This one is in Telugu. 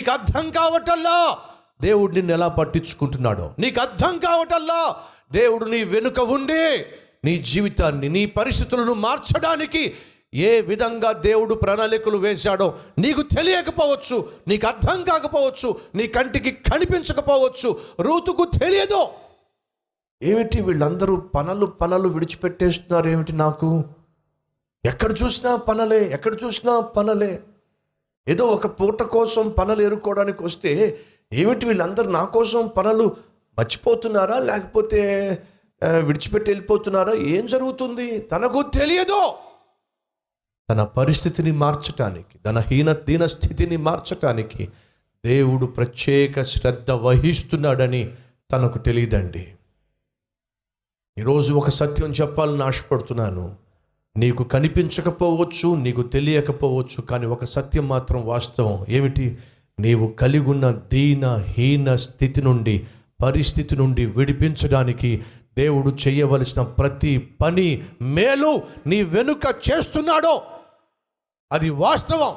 నీకు అర్థం కావటల్లా దేవుడు నిన్ను ఎలా పట్టించుకుంటున్నాడో, నీకు అర్థం కావటల్లా దేవుడు నీ వెనుక ఉండి నీ జీవితాన్ని, నీ పరిస్థితులను మార్చడానికి ఏ విధంగా దేవుడు ప్రణాళికలు వేశాడో నీకు తెలియకపోవచ్చు, నీకు అర్థం కాకపోవచ్చు, నీ కంటికి కనిపించకపోవచ్చు, రూతుకు తెలియదు. ఏమిటి వీళ్ళందరూ పనులు విడిచిపెట్టేస్తున్నారు ఏమిటి? నాకు ఎక్కడ చూసినా పనులే. ఏదో ఒక పూట కోసం పనులు ఎరుకోవడానికి వస్తే ఏమిటి వీళ్ళందరూ నా కోసం పనులు మర్చిపోతున్నారా, లేకపోతే విడిచిపెట్టి వెళ్ళిపోతున్నారా? ఏం జరుగుతుంది? తనకు తెలియదు. తన పరిస్థితిని మార్చటానికి, తన దీన స్థితిని మార్చటానికి దేవుడు ప్రత్యేక శ్రద్ధ వహిస్తున్నాడని తనకు తెలియదండి. ఈరోజు ఒక సత్యం చెప్పాలని ఆశపడుతున్నాను. నీకు కనిపించకపోవచ్చు, నీకు తెలియకపోవచ్చు, కానీ ఒక సత్యం మాత్రం వాస్తవం. ఏమిటి? నీవు కలిగి ఉన్న హీన స్థితి నుండి, పరిస్థితి నుండి విడిపించడానికి దేవుడు చేయవలసిన ప్రతి పని, మేలు నీ వెనుక చేస్తున్నాడో అది వాస్తవం.